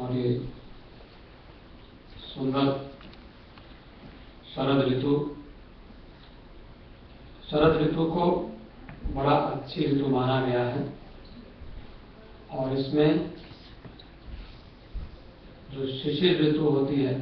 और ये सुंदर शरद ऋतु, शरद ऋतु को बड़ा अच्छी ऋतु माना गया है और इसमें जो शिशिर ऋतु होती है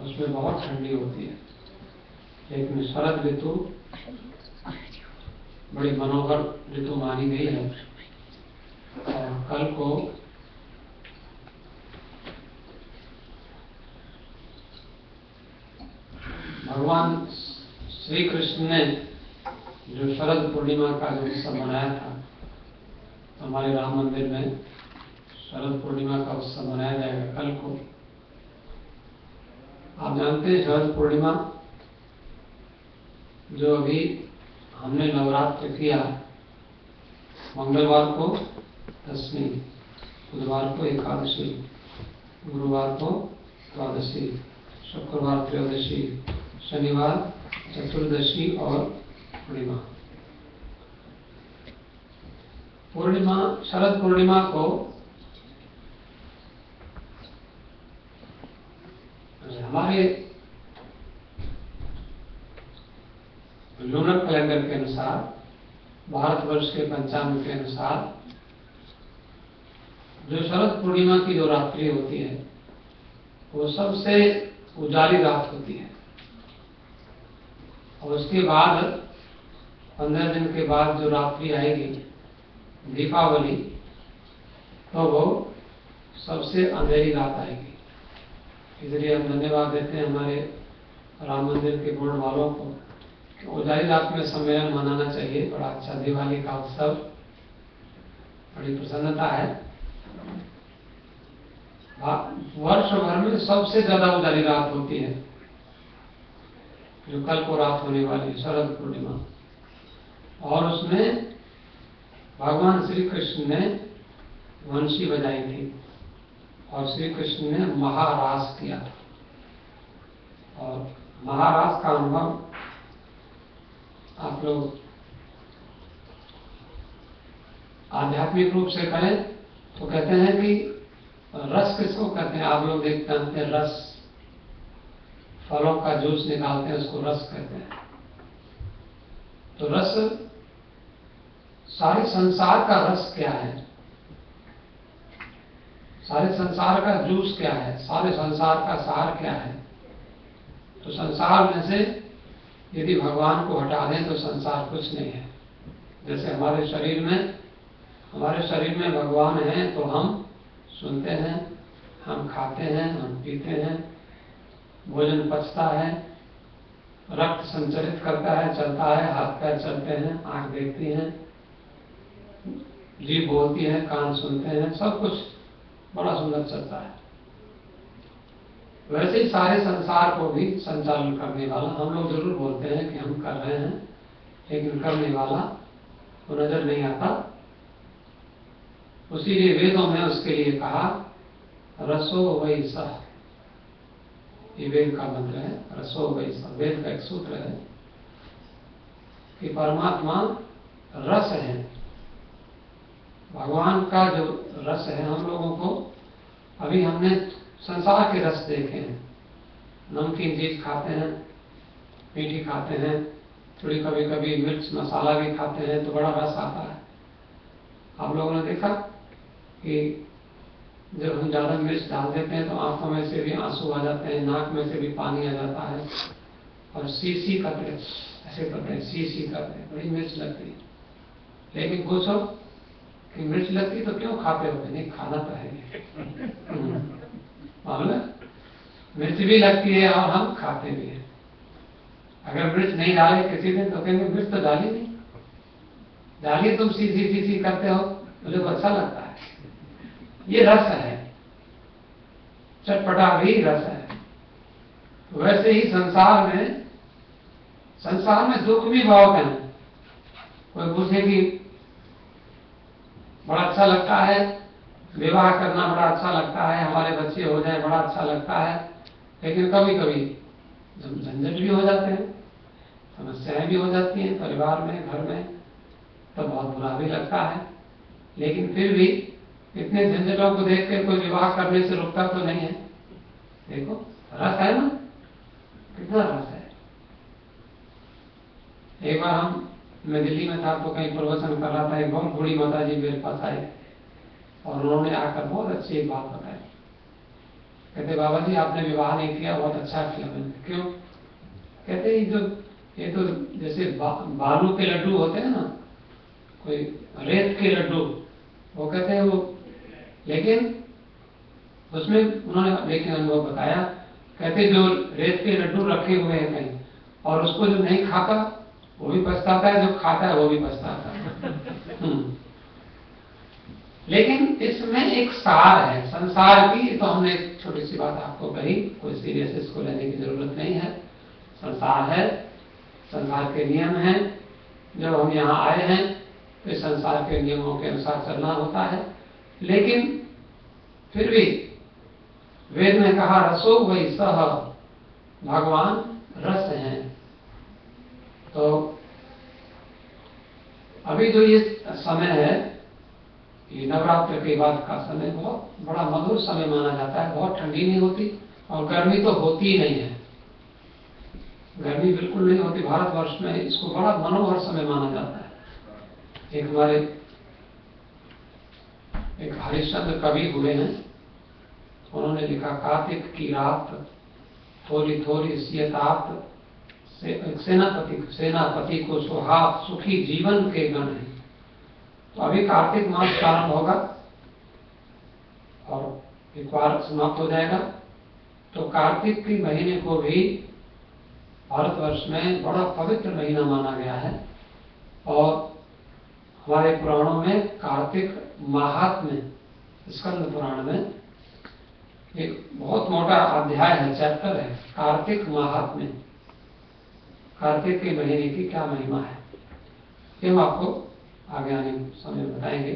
उसमें बहुत ठंडी होती है, लेकिन शरद ऋतु बड़ी मनोहर ऋतु मानी गई है। और कल को भगवान श्री कृष्ण ने जो शरद पूर्णिमा का जो उत्सव मनाया था, हमारे राम मंदिर में शरद पूर्णिमा का उत्सव मनाया जाएगा कल को। आप जानते हैं शरद पूर्णिमा जो अभी हमने नवरात्र किया, मंगलवार को दशमी, बुधवार को एकादशी, गुरुवार को द्वादशी, शुक्रवार त्रयोदशी, शनिवार चतुर्दशी और पूर्णिमा। पूर्णिमा, शरद पूर्णिमा को हमारे लूनर कैलेंडर के अनुसार, भारतवर्ष के पंचांग के अनुसार जो शरद पूर्णिमा की जो रात्रि होती है वो सबसे उजाली रात होती है। और उसके बाद 15 दिन के बाद जो रात्रि आएगी दीपावली, तो वो सबसे अंधेरी रात आएगी। इसलिए हम धन्यवाद देते हैं हमारे राम मंदिर के बोर्ड वालों को कि उजाली रात में सम्मेलन मनाना चाहिए। बड़ा अच्छा दिवाली का उत्सव, बड़ी प्रसन्नता है। वर्ष भर में सबसे ज्यादा उजाली रात होती है जो कल को रात होने वाली शरद पूर्णिमा। और उसमें भगवान श्री कृष्ण ने वंशी बजाई थी और श्री कृष्ण ने महारास किया था। और महारास का अनुभव आप लोग आध्यात्मिक रूप से करें तो कहते हैं कि रस किसको कहते हैं, आप लोग देखते हैं रस, फलों का जूस निकालते हैं उसको रस कहते हैं। तो रस, सारे संसार का रस क्या है, सारे संसार का जूस क्या है, सारे संसार का सार क्या है। तो संसार में से यदि भगवान को हटा दें तो संसार कुछ नहीं है। जैसे हमारे शरीर में भगवान हैं तो हम सुनते हैं, हम खाते हैं, हम पीते हैं, भोजन पचता है, रक्त संचरित करता है, चलता है, हाथ पैर चलते हैं, आंख देखती है, जीभ बोलती है, कान सुनते हैं, सब कुछ बड़ा सुंदर चलता है। वैसे ही सारे संसार को भी संचालन करने वाला, हम लोग जरूर बोलते हैं कि हम कर रहे हैं, लेकिन करने वाला वो नजर नहीं आता। उसीलिए वेदों में उसके लिए कहा रसो वै सः, ये वेद का मंत्र है, रसो वै सः। वेद का एक सूत्र है कि परमात्मा रस है। भगवान का जो रस है, हम लोगों को अभी हमने संसार के रस देखे हैं। नमकीन चीज खाते हैं, मीठी खाते हैं, थोड़ी कभी कभी मिर्च मसाला भी खाते हैं तो बड़ा रस आता है। आप लोगों ने देखा कि जब हम ज्यादा मिर्च डाल देते हैं तो आंखों में से भी आंसू आ जाते हैं, नाक में से भी पानी आ जाता है और सी करते, ऐसे करते हैं, सी करते हैं, बड़ी मिर्च लगती है। लेकिन पूछो कि मिर्च लगती तो क्यों खाते हो? नहीं, खाना तो है। मालूम है, मिर्च भी लगती है और हम खाते भी हैं। अगर मिर्च नहीं डाले किसी दिन तो कहेंगे मिर्च तो डाली नहीं, डालिए तुम सी करते हो, मुझे तो अच्छा लगता है। ये रस है, चटपटा भी रस है। वैसे ही संसार में दुख भी बहुत है। कोई पूछे कि बड़ा अच्छा लगता है, विवाह करना बड़ा अच्छा लगता है, हमारे बच्चे हो जाए बड़ा अच्छा लगता है, लेकिन कभी कभी झंझट भी हो जाते हैं, समस्याएं भी हो जाती हैं परिवार में, घर में, तो बहुत बुरा भी लगता है। लेकिन फिर भी इतने झंझटों को देख के कोई विवाह करने से रुकता तो नहीं है। देखो रस है ना, कितना रस है। एक बार मैं दिल्ली में था तो कहीं प्रवचन कर रहा था, एक बहुत बूढ़ी माता जी मेरे पास आए और उन्होंने आकर बहुत अच्छी एक बात बताई। कहते बाबा जी आपने विवाह नहीं किया, बहुत अच्छा किया। मैंने क्यों? कहते ये तो जैसे बालू के लड्डू होते हैं ना, कोई रेत के लड्डू, वो कहते हैं वो, लेकिन उसमें उन्होंने लेकिन अनुभव बताया, कहते जो रेत के लड्डू रखे हुए हैं कहीं, और उसको जो नहीं खाता वो भी पछताता है, जो खाता है वो भी पछताता है। लेकिन इसमें एक सार है संसार की। तो हमने एक छोटी सी बात आपको कही, कोई सीरियस इसको लेने की जरूरत नहीं है। संसार है, संसार के नियम हैं। जब हम यहाँ आए हैं तो संसार के नियमों के अनुसार चलना होता है। लेकिन फिर भी वेद में कहा रसो वही सह, भगवान रस हैं। तो अभी जो ये समय है, ये नवरात्र के बाद का समय बहुत बड़ा मधुर समय माना जाता है। बहुत ठंडी नहीं होती और गर्मी तो होती ही नहीं है, गर्मी बिल्कुल नहीं होती। भारतवर्ष में इसको बड़ा मनोहर समय माना जाता है। एक हमारे एक हरिश्चंद्र कवि हुए हैं, उन्होंने लिखा कार्तिक की रात थोड़ी थोड़ी सियताप, सेनापति को सुहाग सुखी जीवन के गण है। तो अभी कार्तिक मास प्रारंभ होगा और एक बार समाप्त हो जाएगा। तो कार्तिक के महीने को भी भारतवर्ष में बड़ा पवित्र महीना माना गया है। और हमारे पुराणों में कार्तिक महात्म्य, स्कंद पुराण में एक बहुत मोटा अध्याय है, चैप्टर है, कार्तिक महात्म्य। कार्तिक के महीने की क्या महिमा है ये हम आपको आगे आने समय बताएंगे।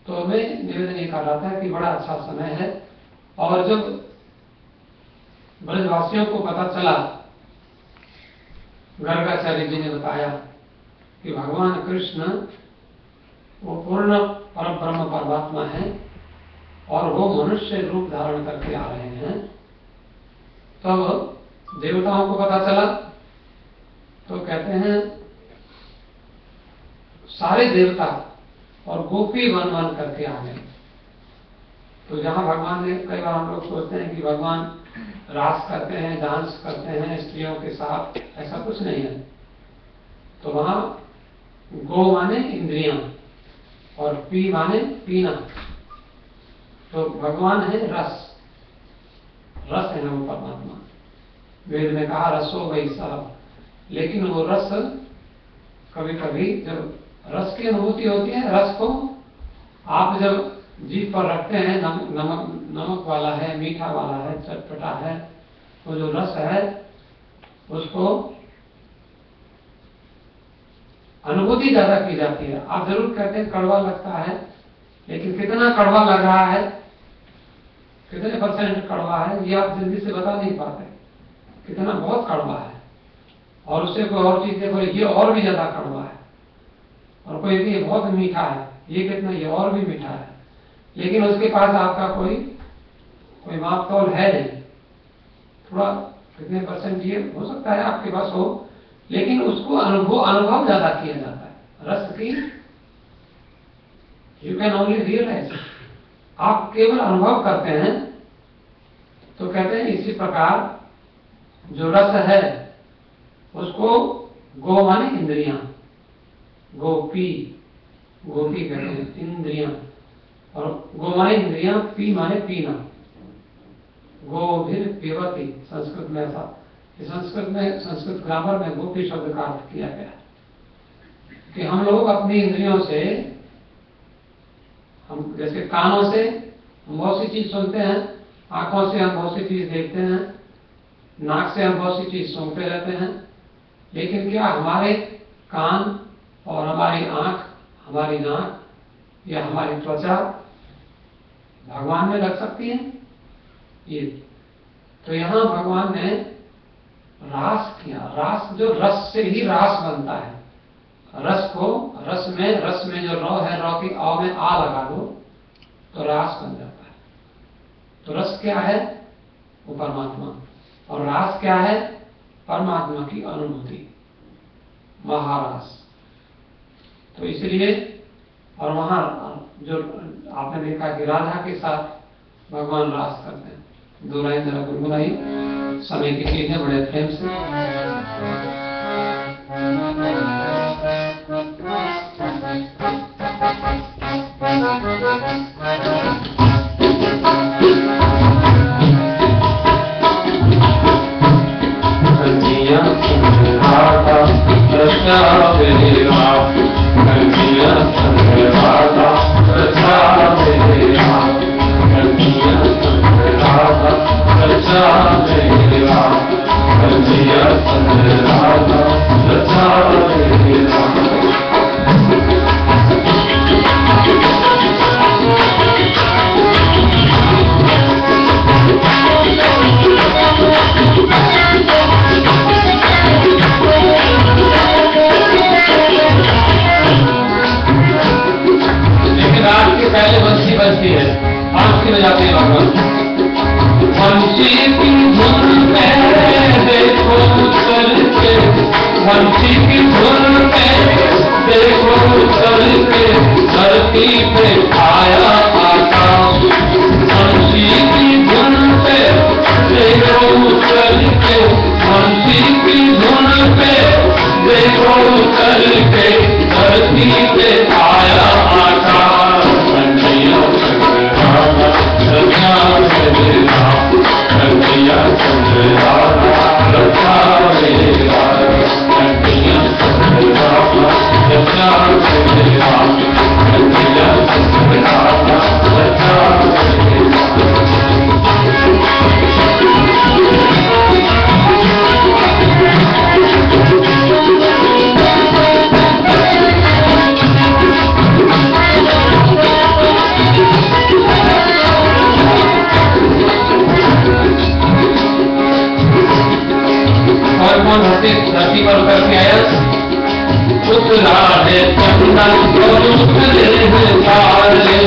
तो मैं निवेदन ये कर रहा था कि बड़ा अच्छा समय है। और जब ब्रजवासियों को पता चला, गर्गाचार्य जी ने बताया कि भगवान कृष्ण वो पूर्ण परम ब्रह्म परमात्मा है और वो मनुष्य रूप धारण करके आ रहे हैं, तब देवताओं को पता चला तो कहते हैं सारे देवता और गोपी वन वन करके आ गए। तो जहां भगवान ने, कई बार हम लोग सोचते हैं कि भगवान रास करते हैं, डांस करते हैं स्त्रियों के साथ, ऐसा कुछ नहीं है। तो वहां गो माने इंद्रियां और पी माने पीना। तो भगवान है रस, रस है वो परमात्मा। वेद में कहा रसो वही सब। लेकिन वो रस कभी कभी जब रस की अनुभूति होती है, रस को आप जब जीभ पर रखते हैं, नमक वाला है, मीठा वाला है, चटपटा है, वो जो रस है उसको अनुभूति ज्यादा की जाती है। आप जरूर कहते हैं कड़वा लगता है, लेकिन कितना कड़वा लग रहा है, कितने % कड़वा है, ये आप जल्दी से बता नहीं पाते। कितना बहुत कड़वा है। और उससे कोई और चीज देखो, ये और भी ज्यादा कड़वा है। और कोई ये बहुत मीठा है, ये कितना, ये और भी मीठा है। लेकिन उसके पास आपका कोई माप तौल है नहीं। थोड़ा कितने % ये हो सकता है आपके पास हो, लेकिन उसको अनुभव ज्यादा किया जाता है रस की। यू कैन ओनली रियलाइज, आप केवल अनुभव करते हैं। तो कहते हैं इसी प्रकार जो रस है उसको गो माने इंद्रियां, गोपी, गोपी कहते हैं इंद्रियां, और गो माने इंद्रियां, पी माने पीना। गोभिर पिबती, संस्कृत में ऐसा, संस्कृत में, संस्कृत ग्रामर में गोपी शब्द का अर्थ किया गया कि हम लोग अपनी इंद्रियों से, हम जैसे कानों से हम बहुत सी चीज सुनते हैं, आंखों से हम बहुत सी चीज देखते हैं, नाक से हम बहुत सी चीज सूंघते रहते हैं। लेकिन क्या हमारे कान और हमारी आंख, हमारी नाक या हमारी त्वचा भगवान में लग सकती है? ये तो यहां भगवान ने रास किया। रास जो रस से ही रास बनता है। रस को, रस में जो रौ है, रौ की औ में आ लगा दो तो रास बन जाता है। तो रस क्या है? वो परमात्मा, और रास क्या है? परमात्मा की अनुभूति, महारास। तो इसलिए, और वहां जो आपने देखा कि राधा के साथ भगवान रास करते हैं। दो लाइन जरा गुनगुनाई, समय की चीज है, बड़े प्रेम से। पहले बंसी बजती है, बांसुरी बजाते हैं भगवान। बंसी की धुन पे देखो चल के, बंसी की धुन पे देखो चल के, धरती पे आया आकाश। बंसी की धुन पे देखो चल के, बंसी की धुन पे देखो चल के, धरती पे आया आकाश। धरती पर उतर के आया, उतरा है चंदा और उतरे हैं तारे,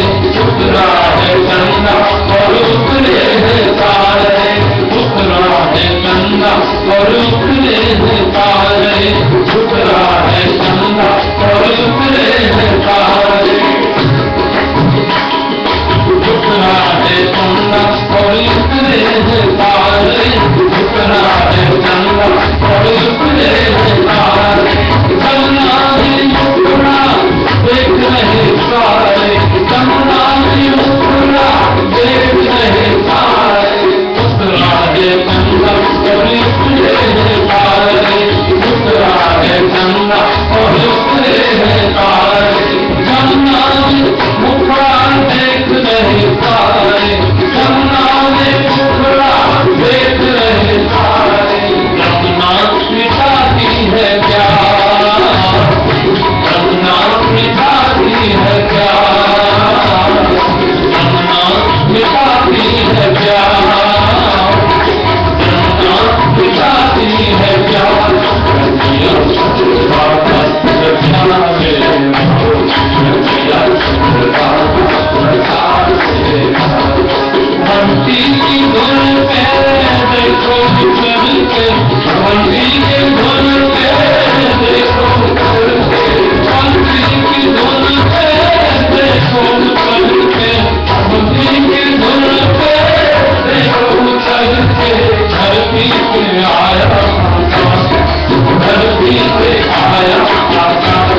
उतरा है चंदा और उतरे हैं तारे, उतरा है चंदा और उतरे हैं तारे, उतरा है चंदा और उतरे हैं तारे, उतरा है चंदा और उतरे हैं तारे, उतरा है चंदा और उतरे हैं तारे। चंदा ही उतरा देख रहे सारे, चंदा ही उतरा देख रहे सारे, उतरा है चंदा और उतरे हैं तारे, उतरा है चंदा और उतरे हैं तारे। चंदा ही उतरा देख रहे सारे, चंदा ही उतरा देख रहे सारे। यमुना मिटाती है प्यार, यमुना मिटाती है प्यार, यमुना मिटाती है प्यार, यमुना मिटाती है प्यार। बंसी की धुन पे देखो चल के, बंसी की धुन पे देखो चल के, बंसी की धुन पे देखो चल के, बंसी की धुन पे देखो चल के, धरती पे आया आकाश, धरती पे आया आकाश।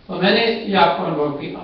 तो मैंने ये आपको अनुभव किया।